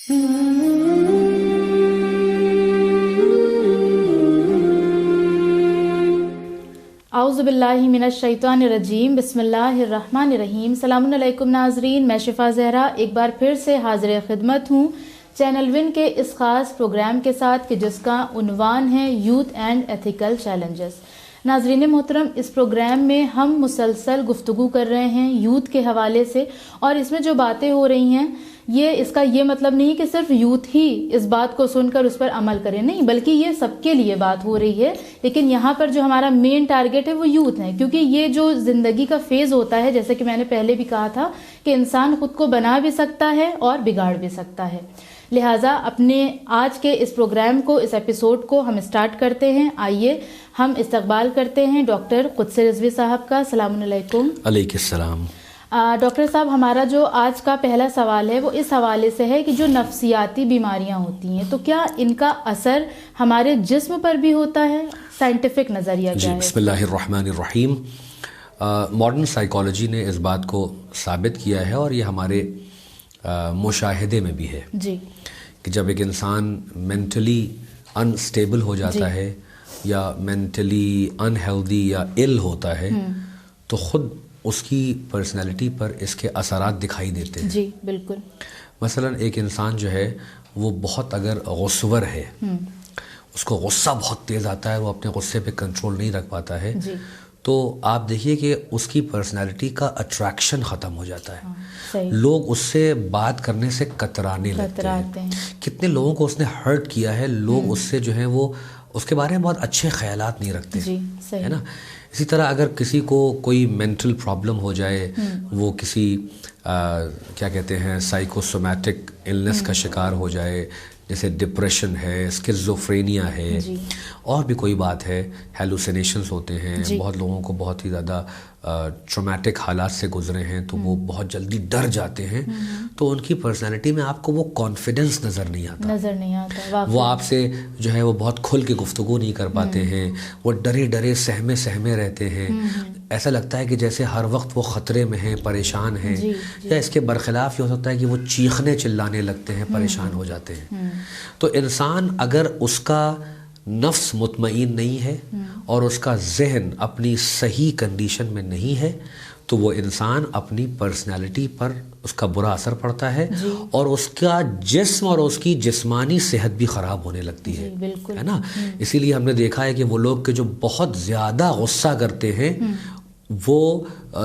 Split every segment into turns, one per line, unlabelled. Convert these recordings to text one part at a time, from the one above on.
اعوذ باللہ من الشیطان الرجیم، بسم اللہ الرحمن الرحیم۔ سلام علیکم ناظرین، میں شفا زہرا ایک بار پھر سے حاضر خدمت ہوں چینل ون کے اس خاص پروگرام کے ساتھ کہ جس کا عنوان ہے یوتھ اینڈ ایتھیکل چیلنجز۔ ناظرین محترم، اس پروگرام میں ہم مسلسل گفتگو کر رہے ہیں یوتھ کے حوالے سے، اور اس میں جو باتیں ہو رہی ہیں اس کا یہ مطلب نہیں کہ صرف یوتھ ہی اس بات کو سن کر اس پر عمل کرے، نہیں، بلکہ یہ سب کے لیے بات ہو رہی ہے۔ لیکن یہاں پر جو ہمارا مین ٹارگٹ ہے وہ یوتھ ہے، کیونکہ یہ جو زندگی کا فیز ہوتا ہے، جیسے کہ میں نے پہلے بھی کہا تھا کہ انسان خود کو بنا بھی سکتا ہے اور بگاڑ بھی سکتا ہے۔ لہٰذا اپنے آج کے اس پروگرام کو، اس ایپیسوڈ کو ہم اسٹارٹ کرتے ہیں۔ آئیے ہم استقبال کرتے ہیں ڈاکٹر قدس رضوی صاحب کا۔ السلام علیکم۔
علیکم السلام۔
ڈاکٹر صاحب، ہمارا جو آج کا پہلا سوال ہے وہ اس حوالے سے ہے کہ جو نفسیاتی بیماریاں ہوتی ہیں تو کیا ان کا اثر ہمارے جسم پر بھی ہوتا ہے؟ سائنٹیفک نظریہ کیا ہے؟
بسم اللہ الرحمن الرحیم۔ ماڈرن سائیکالوجی نے اس بات کو ثابت کیا ہے، اور یہ ہمارے مشاہدے میں بھی ہے
جی،
کہ جب ایک انسان مینٹلی انسٹیبل ہو جاتا ہے یا مینٹلی انہیلدی یا ill ہوتا ہے تو خود اس کی پرسنالٹی پر اس کے اثرات دکھائی دیتے ہیں۔
جی بالکل۔
مثلا ایک انسان جو ہے وہ بہت اگر غصور ہے، اس کو غصہ بہت تیز آتا ہے، وہ اپنے غصے پہ کنٹرول نہیں رکھ پاتا ہے، تو آپ دیکھیے کہ اس کی پرسنالٹی کا اٹریکشن ختم ہو جاتا ہے، لوگ اس سے بات کرنے سے کترانے لگتے ہیں۔ کتنے لوگوں کو اس نے ہرٹ کیا ہے، لوگ اس سے جو ہے وہ اس کے بارے میں بہت اچھے خیالات نہیں رکھتے، ہے نا۔ اسی طرح اگر کسی کو کوئی مینٹل پرابلم ہو جائے، وہ کسی کیا کہتے ہیں سائیکوسومیٹک النس کا شکار ہو جائے، جیسے ڈپریشن ہے، اسکیزوفرینیا ہے، اور بھی کوئی بات ہے، ہیلوسینیشنز ہوتے ہیں، بہت لوگوں کو بہت ہی زیادہ ٹرامیٹک حالات سے گزرے ہیں تو وہ بہت جلدی ڈر جاتے ہیں، تو ان کی پرسنالٹی میں آپ کو وہ کانفیڈنس نظر نہیں آتا، وہ آپ سے جو ہے وہ بہت کھل کے گفتگو نہیں کر پاتے ہیں، وہ ڈرے ڈرے سہمے رہتے ہیں، ایسا لگتا ہے کہ جیسے ہر وقت وہ خطرے میں ہیں، پریشان ہیں، یا اس کے برخلاف یہ ہو سکتا ہے کہ وہ چیخنے چلانے لگتے ہیں، پریشان ہو جاتے ہیں۔ تو انسان اگر اس کا نفس مطمئن نہیں ہے اور اس کا ذہن اپنی صحیح کنڈیشن میں نہیں ہے تو وہ انسان اپنی پرسنالٹی پر اس کا برا اثر پڑتا ہے، اور اس کا جسم اور اس کی جسمانی صحت بھی خراب ہونے لگتی ہے، ہے نا۔ اسی لیے ہم نے دیکھا ہے کہ وہ لوگ کہ جو بہت زیادہ غصہ کرتے ہیں وہ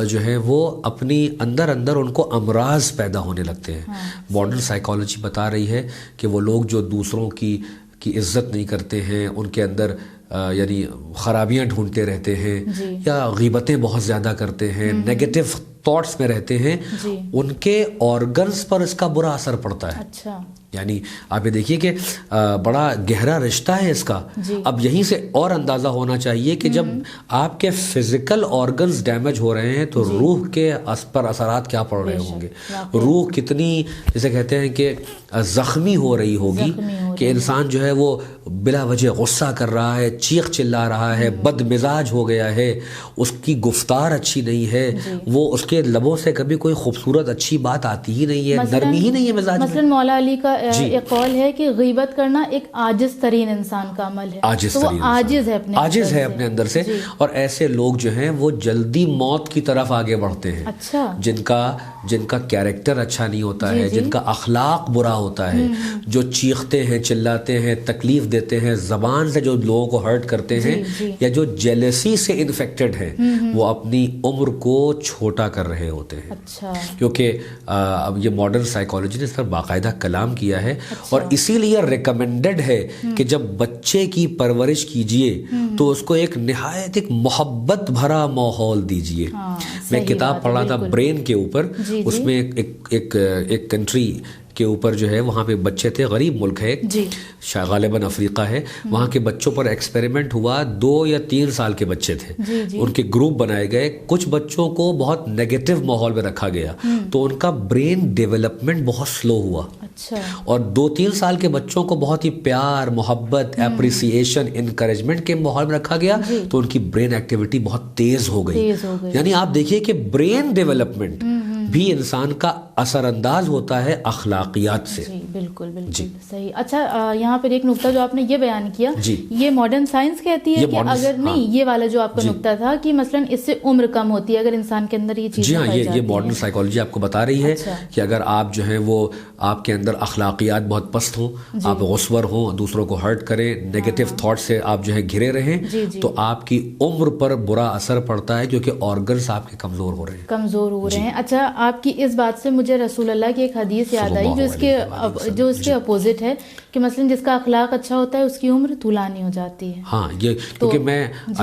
جو ہے وہ اپنی اندر ان کو امراض پیدا ہونے لگتے ہیں۔ ماڈرن سائیکالوجی بتا رہی ہے کہ وہ لوگ جو دوسروں کی عزت نہیں کرتے ہیں، ان کے اندر یعنی خرابیاں ڈھونڈتے رہتے ہیں، یا غیبتیں بہت زیادہ کرتے ہیں، نیگیٹو تھاٹس میں رہتے ہیں، ان کے آرگنز پر اس کا برا اثر پڑتا ہے۔
اچھا،
یعنی آپ یہ دیکھیے کہ بڑا گہرا رشتہ ہے اس کا۔ اب یہیں سے اور اندازہ ہونا چاہیے کہ جب آپ کے فزیکل آرگنز ڈیمیج ہو رہے ہیں تو روح کے پر اثرات کیا پڑ رہے ہوں گے، روح کتنی جیسے کہتے ہیں کہ زخمی ہو رہی ہوگی، کہ انسان جو ہے وہ بلا وجہ غصہ کر رہا ہے، چیخ چلا رہا ہے، بد مزاج ہو گیا ہے، اس کی گفتار اچھی نہیں ہے، وہ اس کے لبوں سے کبھی کوئی خوبصورت اچھی بات آتی ہی نہیں ہے، نرمی ہی نہیں ہے مزاج میں۔
مثلا مولا علی کا ایک قول ہے کہ غیبت کرنا ایک عاجز ترین انسان کا عمل ہے، تو وہ عاجز ہے اپنے
اندر سے، اور ایسے لوگ جو ہیں وہ جلدی موت کی طرف آگے بڑھتے ہیں۔
اچھا،
جن کا کیریکٹر اچھا نہیں ہوتا ہے، جن کا اخلاق برا ہوتا ہے، جو چیختے ہیں، چلاتے ہیں، تکلیف دیتے ہیں، زبان سے جو لوگوں کو ہرٹ کرتے ہیں، یا جو جیلسی سے انفیکٹڈ ہیں، وہ اپنی عمر کو چھوٹا کر رہے ہوتے ہیں۔
اچھا،
کیونکہ اب یہ ماڈرن سائیکالوجی نے اس پر باقاعدہ کلام کیا ہے، اور اسی لیے ریکمینڈڈ ہے کہ جب بچے کی پرورش کیجئے تو اس کو ایک نہایت ایک محبت بھرا ماحول دیجئے۔ میں کتاب پڑھ رہا تھا برین کے اوپر، اس میں ایک کنٹری کے اوپر جو ہے وہاں پہ بچے تھے، غریب ملک ہے، غالباً افریقہ ہے، وہاں کے بچوں پر ایکسپیریمنٹ ہوا، 2 یا 3 سال کے بچے تھے، ان کے گروپ بنائے گئے، کچھ بچوں کو بہت نیگیٹو ماحول میں رکھا گیا تو ان کا برین ڈیولپمنٹ بہت سلو ہوا، اور 2-3 سال کے بچوں کو بہت ہی پیار، محبت، اپریسیشن، انکریجمنٹ کے ماحول میں رکھا گیا تو ان کی برین ایکٹیویٹی بہت تیز ہو گئی۔ یعنی آپ دیکھیے کہ برین ڈیولپمنٹ بھی انسان کا اثر انداز ہوتا ہے اخلاقیات سے.
جی بالکل بالکل صحیح. اچھا یہاں پر ایک نقطہ جو آپ نے یہ بیان کیا, یہ ماڈرن سائنس کہتی ہے کہ اگر نہیں, یہ والا جو آپ کا نقطہ تھا کہ مثلا اس سے عمر کم ہوتی ہے اگر انسان کے اندر یہ چیز.
جی ہاں, یہ ماڈرن سائیکالوجی آپ کو بتا رہی ہے کہ اگر آپ جو ہیں وہ آپ کے اندر اخلاقیات بہت پست ہوں, آپ غصور ہوں, دوسروں کو ہرٹ کریں, نیگیٹو تھاٹ سے آپ جو ہے گھرے رہیں, تو آپ کی عمر پر برا اثر پڑتا ہے کیونکہ آرگنز آپ کے کمزور ہو رہے ہیں.
اچھا, آپ کی اس بات سے مجھے رسول اللہ کی ایک حدیث یاد آئی جو اس کے اپوزٹ ہے کہ مثلا جس کا اخلاق اچھا ہوتا ہے اس کی عمر طولانی ہو جاتی ہے.
ہاں, یہ کیونکہ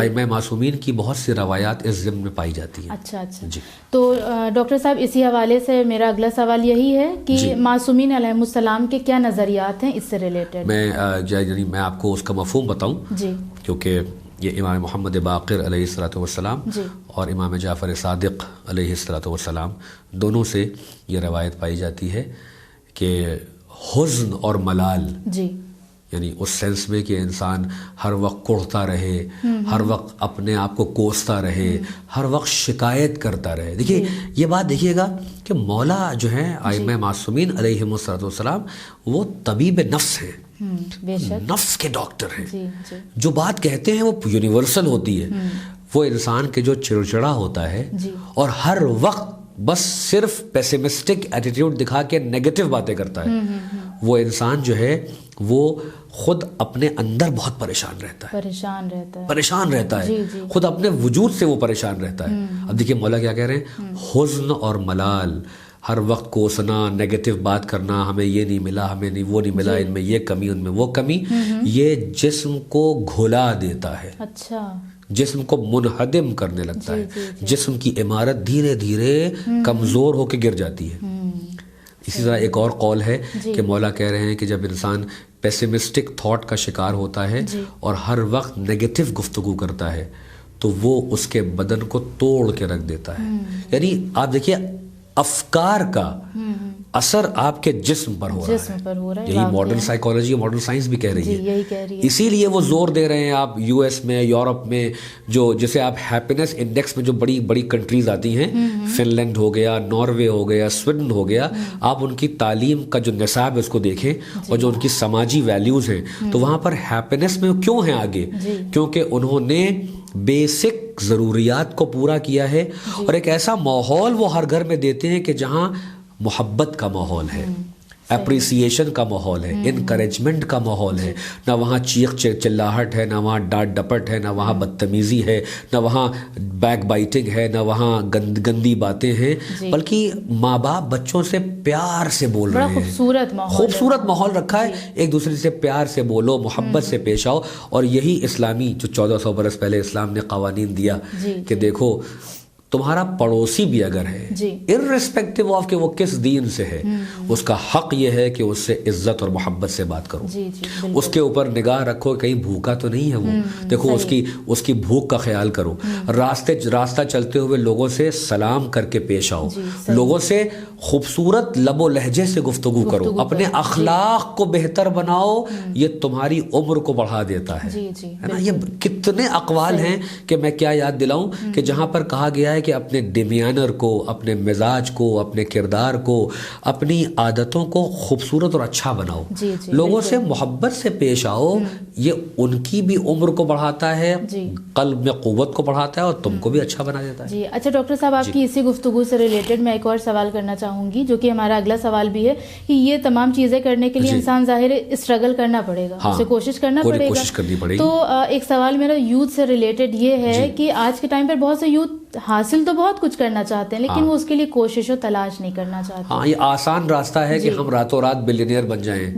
میں معصومین کی بہت سی روایات اس ضمن میں پائی جاتی ہیں.
اچھا جی. تو ڈاکٹر صاحب اسی حوالے سے میرا اگلا سوال یہی ہے کہ معصومین علیہ السلام کے کیا نظریات ہیں اس سے ریلیٹڈ.
میں آپ کو اس کا مفہوم بتاؤں
جی,
کیونکہ یہ امام محمد باقر علیہ الصلوۃ والسلام اور امام جعفر صادق علیہ الصلوۃ والسلام دونوں سے یہ روایت پائی جاتی ہے کہ حزن اور ملال, یعنی اس سینس میں کہ انسان ہر وقت کوڑھتا رہے, ہر وقت اپنے آپ کو کوستا رہے, ہر وقت شکایت کرتا رہے. دیکھیے یہ بات دیکھیے گا کہ مولا جو ہیں ائمہ معصومین علیہم السلام وہ طبیب نفس ہیں, نفس کے ڈاکٹر ہیں. جو بات کہتے ہیں وہ یونیورسل ہوتی ہے. وہ انسان کے جو چڑچڑا ہوتا ہے اور ہر وقت بس صرف پیسیمسٹک ایٹیٹیوڈ دکھا کے نیگیٹو باتیں کرتا ہے, وہ انسان جو ہے وہ خود اپنے اندر بہت پریشان رہتا ہے, خود اپنے وجود سے وہ پریشان رہتا ہے. اب دیکھیے مولا کیا کہہ رہے ہیں, حزن اور ملال, ہر وقت کوسنا, نیگیٹو بات کرنا, ہمیں یہ نہیں ملا, ہمیں نہیں وہ نہیں ملا, ان میں یہ کمی, ان میں وہ کمی, یہ جسم کو گھلا دیتا ہے.
اچھا,
جسم کو منہدم کرنے لگتا ہے. جسم کی عمارت دھیرے دھیرے کمزور ہو کے گر جاتی ہے. اسی طرح ایک اور قول ہے کہ مولا کہہ رہے ہیں کہ جب انسان پیسیمسٹک تھاٹ کا شکار ہوتا ہے اور ہر وقت نیگیٹو گفتگو کرتا ہے تو وہ اس کے بدن کو توڑ کے رکھ دیتا ہے. یعنی آپ دیکھیے افکار کا اثر آپ کے جسم پر ہو رہا ہے. یہی ماڈرن سائیکالوجی اور ماڈرن سائنس بھی کہہ رہی ہے. اسی لیے وہ زور دے رہے ہیں آپ یو ایس میں, یورپ میں, جو جسے آپ ہیپینس انڈیکس میں جو بڑی بڑی کنٹریز آتی ہیں, فن لینڈ ہو گیا, ناروے ہو گیا, سویڈن ہو گیا, آپ ان کی تعلیم کا جو نصاب ہے اس کو دیکھیں اور جو ان کی سماجی ویلیوز ہیں, تو وہاں پر ہیپینس میں کیوں ہیں آگے, کیونکہ انہوں نے بیسک ضروریات کو پورا کیا ہے اور ایک ایسا ماحول وہ ہر گھر میں دیتے ہیں کہ جہاں محبت کا ماحول ہے, اپریسیشن کا ماحول ہے, انکریجمنٹ کا ماحول ہے. نہ وہاں چیخ چلاہٹ ہے, نہ وہاں ڈانٹ ڈپٹ ہے, نہ وہاں بدتمیزی ہے, نہ وہاں بیک بائٹنگ ہے, نہ وہاں گندی باتیں ہیں, بلکہ ماں باپ بچوں سے پیار سے بول رہے ہیں. خوبصورت ماحول رکھا ہے, ایک دوسرے سے پیار سے بولو, محبت سے پیش آؤ. اور یہی اسلامی جو 1400 برس پہلے اسلام نے قوانین دیا کہ دیکھو تمہارا پڑوسی بھی اگر ہے, ارریسپیکٹیو آف کہ وہ کس دین سے ہے, اس کا حق یہ ہے کہ اس سے عزت اور محبت سے بات کرو. اس کے اوپر نگاہ رکھو کہیں بھوکا تو نہیں ہے وہ, دیکھو اس کی بھوک کا خیال کرو. راستہ چلتے ہوئے لوگوں سے سلام کر کے پیش آؤ, لوگوں سے خوبصورت لب و لہجے سے گفتگو کرو, اپنے اخلاق کو بہتر بناؤ, یہ تمہاری عمر کو بڑھا دیتا ہے نا. یہ کتنے اقوال ہیں کہ میں کیا یاد دلاؤں کہ جہاں پر کہا گیا ہے کہ اپنے ڈیمیانر کو, اپنے مزاج کو, اپنے کردار کو, اپنی عادتوں کو خوبصورت اور اچھا بناؤ, لوگوں سے محبت سے پیش آؤ. یہ ان کی بھی عمر کو بڑھاتا ہے, قلب میں قوت کو بڑھاتا ہے اور تم کو بھی اچھا بنا دیتا ہے.
جی اچھا ڈاکٹر صاحب, آپ کی اسی گفتگو سے ریلیٹڈ میں ایک اور سوال کرنا چاہوں گی جو کہ ہمارا اگلا سوال بھی ہے کہ یہ تمام چیزیں کرنے کے لیے انسان ظاہر اسٹرگل کرنا پڑے گا, اسے کوشش کرنا پڑے گا. تو ایک سوال میرا یوتھ سے ریلیٹڈ یہ ہے کہ آج کے ٹائم پر بہت سے یوتھ حاصل تو بہت کچھ کرنا چاہتے ہیں لیکن وہ اس کے لیے کوشش و تلاش نہیں کرنا چاہتے.
ہاں, یہ آسان راستہ ہے کہ ہم راتوں رات بلینئر بن جائیں,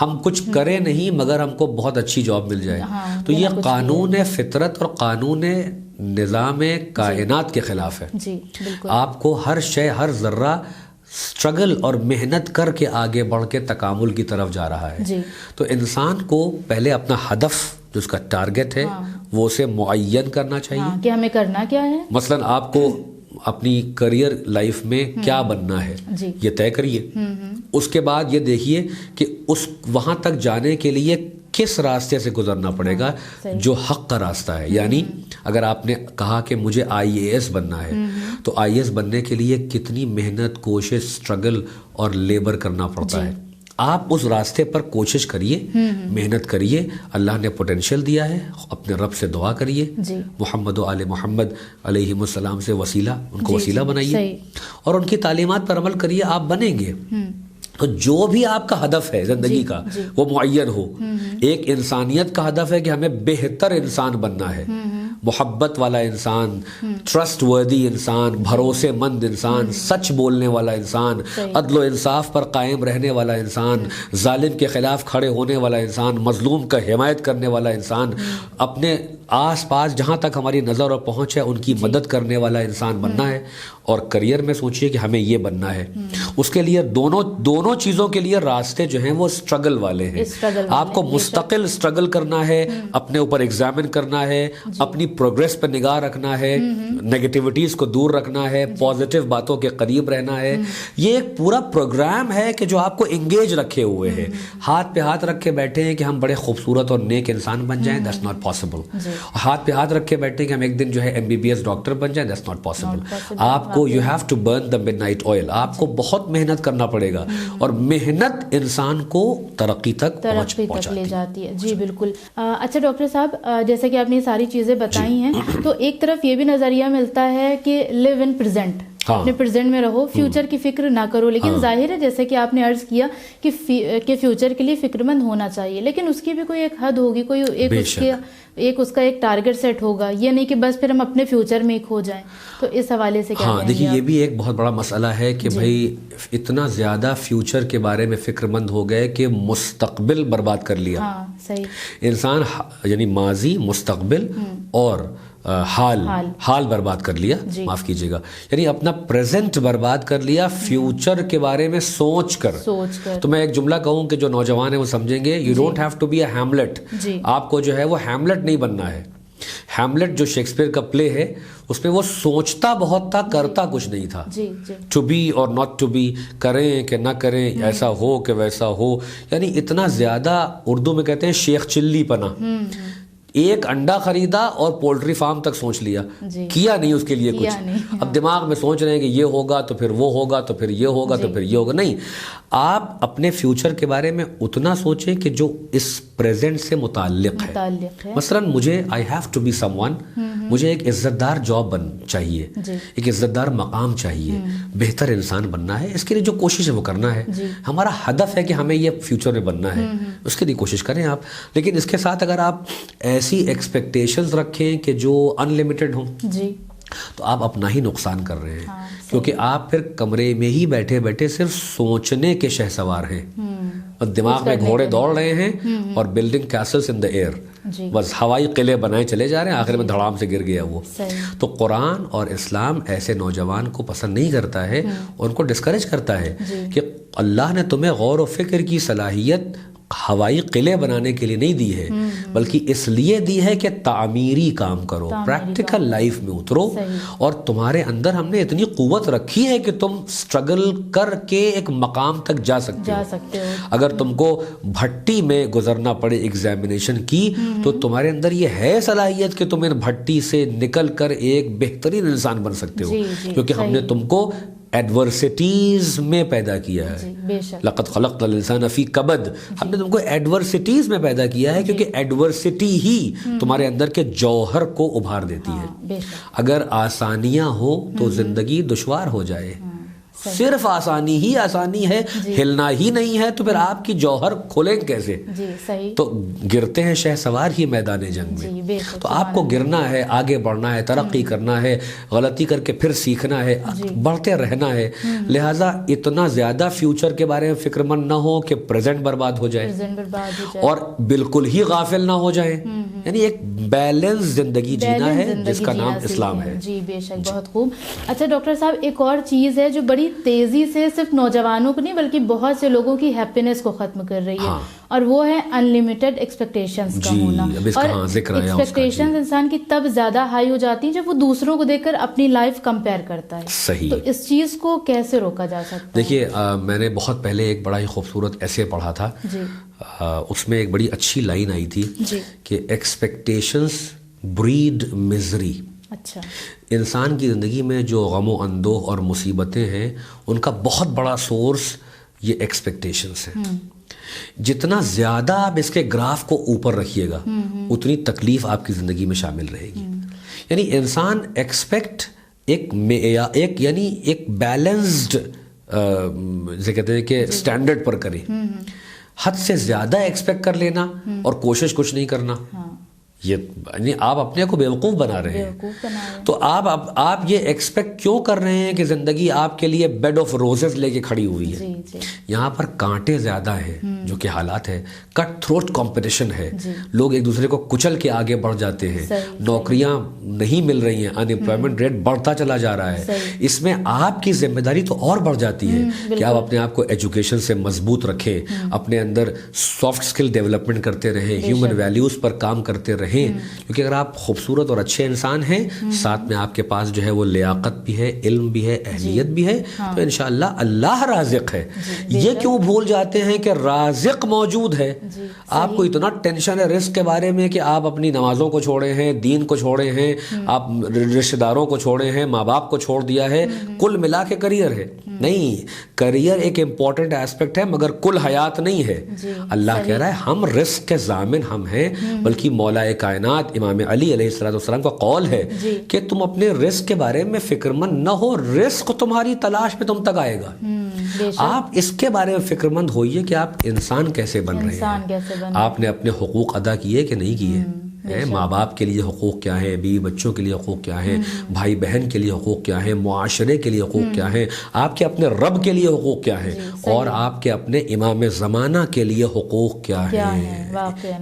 ہم کچھ کریں نہیں مگر ہم کو بہت اچھی جاب مل جائے. تو یہ قانون فطرت اور قانون نظام کائنات کے خلاف ہے. آپ کو ہر شے, ہر ذرہ اسٹرگل اور محنت کر کے آگے بڑھ کے تکامل کی طرف جا رہا ہے. تو انسان کو پہلے اپنا ہدف جو اس کا ٹارگٹ ہے وہ اسے معین کرنا چاہیے
کہ ہمیں کرنا کیا ہے.
مثلا آپ کو اپنی کریئر لائف میں کیا بننا ہے یہ طے کریے. اس کے بعد یہ دیکھیے کہ اس وہاں تک جانے کے لیے کس راستے سے گزرنا پڑے گا جو حق کا راستہ ہے. یعنی اگر آپ نے کہا کہ مجھے IAS بننا ہے تو IAS بننے کے لیے کتنی محنت، کوشش، اسٹرگل اور لیبر کرنا پڑتا ہے. آپ اس راستے پر کوشش کریے، محنت کریے. اللہ نے پوٹینشیل دیا ہے، اپنے رب سے دعا کریے. محمد و آل محمد علیہم السلام سے وسیلہ، ان کو وسیلہ بنائیے اور ان کی تعلیمات پر عمل کریے. آپ بنیں گے تو جو بھی آپ کا ہدف ہے زندگی کا وہ معین ہو. ایک انسانیت کا ہدف ہے کہ ہمیں بہتر انسان بننا ہے، محبت والا انسان، ٹرسٹ وردی انسان، بھروسے مند انسان، سچ بولنے والا انسان، عدل و انصاف پر قائم رہنے والا انسان، ظالم کے خلاف کھڑے ہونے والا انسان، مظلوم کا حمایت کرنے والا انسان، اپنے آس پاس جہاں تک ہماری نظر اور پہنچ ہے ان کی مدد کرنے والا انسان بننا ہے. اور کریئر میں سوچئے کہ ہمیں یہ بننا ہے. اس کے لیے دونوں چیزوں کے لیے راستے جو ہیں وہ اسٹرگل والے ہیں. آپ کو مستقل اسٹرگل کرنا ہے، اپنے اوپر ایگزامن کرنا ہے، اپنی پروگریس پر نگاہ رکھنا ہے، نیگیٹیوٹیز کو دور رکھنا ہے، پازیٹیو باتوں کے قریب رہنا ہے. یہ ایک پورا پروگرام ہے کہ جو آپ کو انگیج رکھے ہوئے ہے. ہاتھ پہ ہاتھ رکھ کے بیٹھے ہیں کہ ہم بڑے خوبصورت اور نیک انسان بن جائیں، دیٹس ناٹ پاسبل. ہاتھ پہ ہاتھ رکھ کے بیٹھے ہیں کہ ہم ایک دن جو ہے MBBS ڈاکٹر بن جائیں، دیٹس ناٹ پاسبل. آپ کو you have to burn the midnight oil. آپ کو بہت محنت کرنا پڑے گا اور محنت انسان کو ترقی تک
لے جاتی ہے. جی بالکل. اچھا ڈاکٹر صاحب، جیسے کہ آپ نے یہ ساری چیزیں بتائی ہیں تو ایک طرف یہ بھی نظریہ ملتا ہے کہ لیو ان پریزنٹ، اپنے پریزنٹ میں رہو، فیوچر کی فکر نہ کرو. لیکن ظاہر ہے جیسے کہ آپ نے عرض کیا کہ فیوچر کے لیے فکر مند ہونا چاہیے، لیکن اس کی بھی کوئی ایک حد ہوگی، کوئی اس کا ایک ٹارگٹ سیٹ ہوگا. یہ نہیں کہ بس پھر ہم اپنے فیوچر میں ہی کھو جائیں. تو اس حوالے سے کیا کہیں گے؟
دیکھیے یہ بھی ایک بہت بڑا مسئلہ ہے کہ بھائی اتنا زیادہ فیوچر کے بارے میں فکر مند ہو گئے کہ مستقبل برباد کر لیا. انسان یعنی ماضی، مستقبل اور حال برباد کر لیا، معاف کیجیے گا، یعنی اپنا پریزنٹ برباد کر لیا فیوچر کے بارے میں سوچ کر. تو میں ایک جملہ کہوں کہ جو نوجوان ہیں وہ سمجھیں گے، you don't have to be a Hamlet. آپ کو جو ہے وہ ہیملٹ نہیں بننا ہے. ہیملٹ جو شیکسپیئر کا پلے ہے اس میں وہ سوچتا بہت تھا، کرتا کچھ نہیں تھا. ٹو بی اور ناٹ ٹو بی، کریں کہ نہ کریں، ایسا ہو کہ ویسا ہو، یعنی اتنا زیادہ اردو میں کہتے ہیں شیخ چلی پنا. ایک انڈا خریدا اور پولٹری فارم تک سوچ لیا، کیا نہیں اس کے لیے کچھ. اب دماغ میں سوچ رہے ہیں کہ یہ ہوگا تو پھر وہ ہوگا تو پھر یہ ہوگا تو پھر یہ ہوگا. نہیں، آپ اپنے فیوچر کے بارے میں اتنا سوچیں کہ جو اس پریزنٹ سے متعلق ہے. مثلا مجھے I have to be someone, مجھے ایک عزت دار جاب چاہیے، ایک عزت دار مقام چاہیے، بہتر انسان بننا ہے. اس کے لیے جو کوشش ہے وہ کرنا ہے. ہمارا ہدف ہے کہ ہمیں یہ فیوچر میں بننا ہے، اس کے لیے کوشش کریں آپ. لیکن اس کے ساتھ اگر آپ ایسی ایکسپیکٹیشنز رکھیں کہ جو ان لمیٹڈ ہوں تو آپ اپنا ہی نقصان کر رہے ہیں. کیونکہ آپ پھر کمرے میں ہی بیٹھے بیٹھے صرف سوچنے کے شہسوار ہیں اور دماغ میں گھوڑے دوڑ رہے ہیں اور بلڈنگ کیسلز ان دا ایئر، بس ہوائی قلعے بنائے چلے جا رہے ہیں، آخر میں دھڑام سے گر گیا وہ. تو قرآن اور اسلام ایسے نوجوان کو پسند نہیں کرتا ہے، ان کو ڈسکریج کرتا ہے کہ اللہ نے تمہیں غور و فکر کی صلاحیت ہوائی قلعے بنانے کے لیے نہیں دی ہے، بلکہ اس لیے دی ہے کہ تعمیری کام کرو، پریکٹیکل لائف میں اترو. اور تمہارے اندر ہم نے اتنی قوت رکھی ہے کہ تم سٹرگل کر کے ایک مقام تک جا سکتے ہو. اگر تم کو بھٹی میں گزرنا پڑے ایگزامینیشن کی تو تمہارے اندر یہ ہے صلاحیت کہ تم ان بھٹی سے نکل کر ایک بہترین انسان بن سکتے ہو، کیونکہ ہم نے تم کو ایڈورسٹیز میں پیدا کیا ہے. لقد خلقنا الانسان فی کبد، ہم نے تم کو ایڈورسٹیز میں پیدا کیا ہے کیونکہ ایڈورسٹی ہی تمہارے اندر کے جوہر کو ابھار دیتی ہے. اگر آسانیاں ہو تو زندگی دشوار ہو جائے. صرف آسانی ہی آسانی ہے، ہلنا ہی نہیں ہے، تو پھر آپ کی جوہر کھولیں کیسے؟ تو گرتے ہیں شہسوار ہی میدان جنگ میں. تو آپ کو گرنا ہے، آگے بڑھنا ہے، ترقی کرنا ہے، غلطی کر کے پھر سیکھنا ہے، بڑھتے رہنا ہے. لہٰذا اتنا زیادہ فیوچر کے بارے میں فکر مند نہ ہو کہ پریزنٹ برباد ہو جائے اور بالکل ہی غافل نہ ہو جائے. یعنی ایک بیلنس زندگی جینا ہے جس کا نام اسلام ہے.
جی بے شک، بہت خوب. اچھا ڈاکٹر صاحب، ایک اور چیز ہے جو بڑی تیزی سے صرف نوجوانوں کو نہیں بلکہ بہت سے لوگوں کی ہیپینس کو ختم کر رہی ہے، اور وہ ہے انلیمیٹڈ ایکسپیکٹیشنز کا ہونا. اور ایکسپیکٹیشنز انسان کی تب زیادہ ہائی ہو جاتی ہیں جب وہ دوسروں کو دیکھ کر اپنی لائف کمپیئر کرتا ہے.
صحیح.
تو اس چیز کو کیسے روکا جا سکتا ہے؟
دیکھیے میں نے بہت پہلے ایک بڑا ہی خوبصورت ایسے پڑھا تھا، اس میں ایک بڑی اچھی لائن آئی تھی کہ ایکسپیکٹیشنز breed misery.
اچھا.
انسان کی زندگی میں جو غم و اندوہ اور مصیبتیں ہیں ان کا بہت بڑا سورس یہ ایکسپیکٹیشنس ہیں. جتنا زیادہ آپ اس کے گراف کو اوپر رکھیے گا اتنی تکلیف آپ کی زندگی میں شامل رہے گی. یعنی انسان ایکسپیکٹ ایک یعنی ایک بیلنسڈ جسے کہتے ہیں کہ اسٹینڈرڈ پر کرے. حد سے زیادہ ایکسپیکٹ کر لینا اور کوشش کچھ نہیں کرنا، یہ یعنی آپ اپنے کو بیوقوف بنا رہے ہیں. تو آپ یہ ایکسپیکٹ کیوں کر رہے ہیں کہ زندگی آپ کے لیے بیڈ آف روزز لے کے کھڑی ہوئی ہے؟ یہاں پر کانٹے زیادہ ہیں جو کہ حالات ہے، کٹ تھروٹ کمپٹیشن ہے، لوگ ایک دوسرے کو کچل کے آگے بڑھ جاتے ہیں، نوکریاں نہیں مل رہی ہیں، ان امپلائمنٹ ریٹ بڑھتا چلا جا رہا ہے. اس میں آپ کی ذمہ داری تو اور بڑھ جاتی ہے کہ آپ اپنے آپ کو ایجوکیشن سے مضبوط رکھیں، اپنے اندر سافٹ اسکل ڈیولپمنٹ کرتے رہیں، ہیومن ویلیوز پر کام کرتے رہیں. کیونکہ اگر آپ خوبصورت اور اچھے انسان ہیں، ساتھ میں آپ کے پاس جو ہے وہ لیاقت بھی ہے، علم بھی ہے، اہلیت بھی ہے، تو انشاءاللہ اللہ رازق ہے. یہ کیوں بھول جاتے ہیں کہ رازق موجود ہے؟ آپ کو اتنا ٹینشن ہے رزق کے بارے میں کہ آپ اپنی نمازوں کو چھوڑے ہیں، دین کو چھوڑے ہیں، آپ رشتہ داروں کو چھوڑے ہیں، ماں باپ کو چھوڑ دیا ہے. کل ملا کے کریئر ہے. نہیں، کریئر ایک امپورٹنٹ ایسپیکٹ ہے مگر کل حیات نہیں ہے. اللہ کہہ رہا ہے ہم رزق کے ضامن ہم ہیں، بلکہ مولا کائنات امام علی علیہ السلام کا قول ہے کہ تم اپنے رزق کے بارے میں فکر مند نہ ہو، رزق تمہاری تلاش میں تم تک آئے گا. آپ اس کے بارے میں فکر مند ہوئیے کہ آپ انسان کیسے بن رہے ہیں، آپ نے اپنے حقوق ادا کیے کہ نہیں کیے. ماں باپ کے لیے حقوق کیا ہیں، بیوی بچوں کے لیے حقوق کیا ہیں، بھائی بہن کے لیے حقوق کیا ہیں، معاشرے کے لیے حقوق کیا ہیں، آپ کے اپنے رب کے لیے حقوق کیا ہیں، اور آپ کے اپنے امام زمانہ کے لیے حقوق کیا ہیں.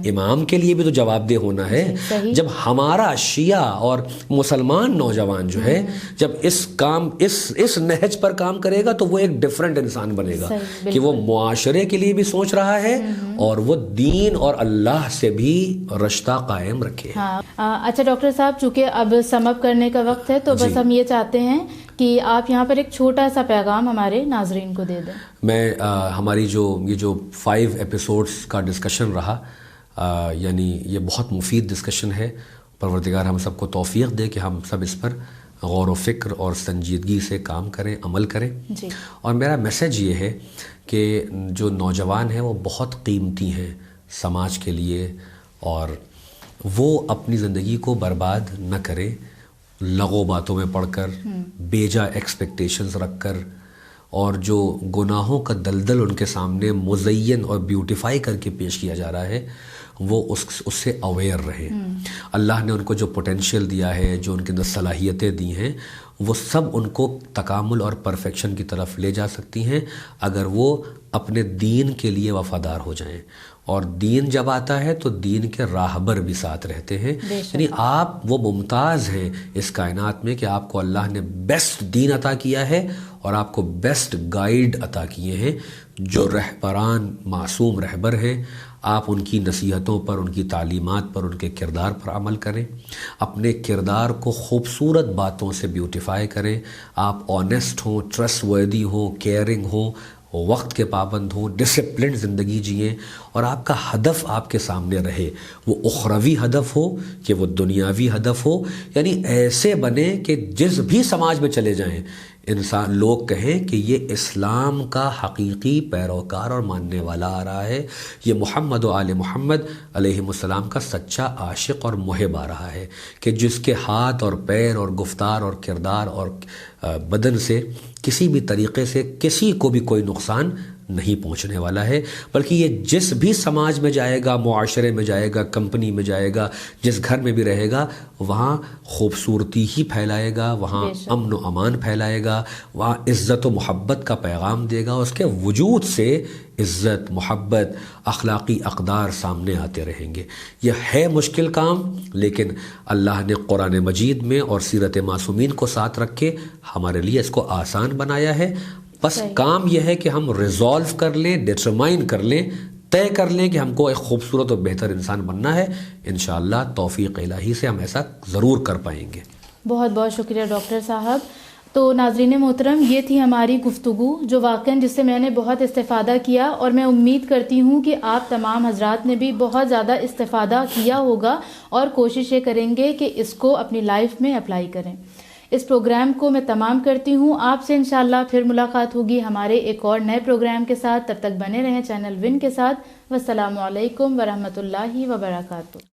امام کے لیے بھی تو جواب دہ ہونا ہے. جب ہمارا شیعہ اور مسلمان نوجوان جو ہے جب اس نہج پر کام کرے گا تو وہ ایک ڈیفرنٹ انسان بنے گا کہ وہ معاشرے کے لیے بھی سوچ رہا ہے اور وہ دین اور اللہ سے بھی رشتہ قائم رکھے.
اچھا ڈاکٹر صاحب، چونکہ اب سم اپ کرنے کا وقت ہے تو بس ہم یہ چاہتے ہیں کہ آپ یہاں پر ایک چھوٹا سا پیغام ہمارے ناظرین کو دے دیں. میں
ہماری یہ جو 5 ایپیسوڈز کا ڈسکشن رہا، یعنی یہ بہت مفید ڈسکشن ہے. پروردگار ہم سب کو توفیق دے کہ ہم سب اس پر غور و فکر اور سنجیدگی سے کام کریں، عمل کریں. اور میرا میسج یہ ہے کہ جو نوجوان ہیں وہ بہت قیمتی ہیں سماج کے لیے، اور وہ اپنی زندگی کو برباد نہ کرے لغو باتوں میں پڑھ کر، بیجا ایکسپیکٹیشنز رکھ کر، اور جو گناہوں کا دلدل ان کے سامنے مزین اور بیوٹیفائی کر کے پیش کیا جا رہا ہے وہ اس سے اویئر رہے. اللہ نے ان کو جو پوٹینشیل دیا ہے، جو ان کے اندر صلاحیتیں دی ہیں، وہ سب ان کو تکامل اور پرفیکشن کی طرف لے جا سکتی ہیں اگر وہ اپنے دین کے لیے وفادار ہو جائیں. اور دین جب آتا ہے تو دین کے راہبر بھی ساتھ رہتے ہیں. یعنی آپ وہ ممتاز ہیں اس کائنات میں کہ آپ کو اللہ نے بیسٹ دین عطا کیا ہے اور آپ کو بیسٹ گائیڈ عطا کیے ہیں. جو رہبران معصوم رہبر ہیں، آپ ان کی نصیحتوں پر، ان کی تعلیمات پر، ان کے کردار پر عمل کریں. اپنے کردار کو خوبصورت باتوں سے بیوٹیفائی کریں. آپ آنیسٹ ہوں، ٹرسٹ وردی ہوں، کیئرنگ ہوں، وقت کے پابند ہوں، ڈسپلنڈ زندگی جئیں، اور آپ کا ہدف آپ کے سامنے رہے. وہ اخروی ہدف ہو کہ وہ دنیاوی ہدف ہو. یعنی ایسے بنے کہ جس بھی سماج میں چلے جائیں انسان لوگ کہیں کہ یہ اسلام کا حقیقی پیروکار اور ماننے والا آ رہا ہے، یہ محمد و آل محمد علیہ السلام کا سچا عاشق اور محب آ رہا ہے، کہ جس کے ہاتھ اور پیر اور گفتار اور کردار اور بدن سے کسی بھی طریقے سے کسی کو بھی کوئی نقصان نہیں پہنچنے والا ہے. بلکہ یہ جس بھی سماج میں جائے گا، معاشرے میں جائے گا، کمپنی میں جائے گا، جس گھر میں بھی رہے گا، وہاں خوبصورتی ہی پھیلائے گا، وہاں امن و امان پھیلائے گا، وہاں عزت و محبت کا پیغام دے گا. اس کے وجود سے عزت، محبت، اخلاقی اقدار سامنے آتے رہیں گے. یہ ہے مشکل کام، لیکن اللہ نے قرآن مجید میں اور سیرت معصومین کو ساتھ رکھ کے ہمارے لیے اس کو آسان بنایا ہے. بس کام یہ ہے کہ ہم ریزالو کر لیں، ڈٹرمائن کر لیں، طے کر لیں کہ ہم کو ایک خوبصورت اور بہتر انسان بننا ہے. انشاءاللہ توفیق الہی سے ہم ایسا ضرور کر پائیں گے.
بہت بہت شکریہ ڈاکٹر صاحب. تو ناظرین محترم، یہ تھی ہماری گفتگو جو واقعاً جس سے میں نے بہت استفادہ کیا، اور میں امید کرتی ہوں کہ آپ تمام حضرات نے بھی بہت زیادہ استفادہ کیا ہوگا اور کوشش یہ کریں گے کہ اس کو اپنی لائف میں اپلائی کریں۔ اس پروگرام کو میں تمام کرتی ہوں، آپ سے انشاءاللہ پھر ملاقات ہوگی ہمارے ایک اور نئے پروگرام کے ساتھ۔ تب تک بنے رہیں چینل ون کے ساتھ۔ والسلام علیکم ورحمۃ اللہ وبرکاتہ۔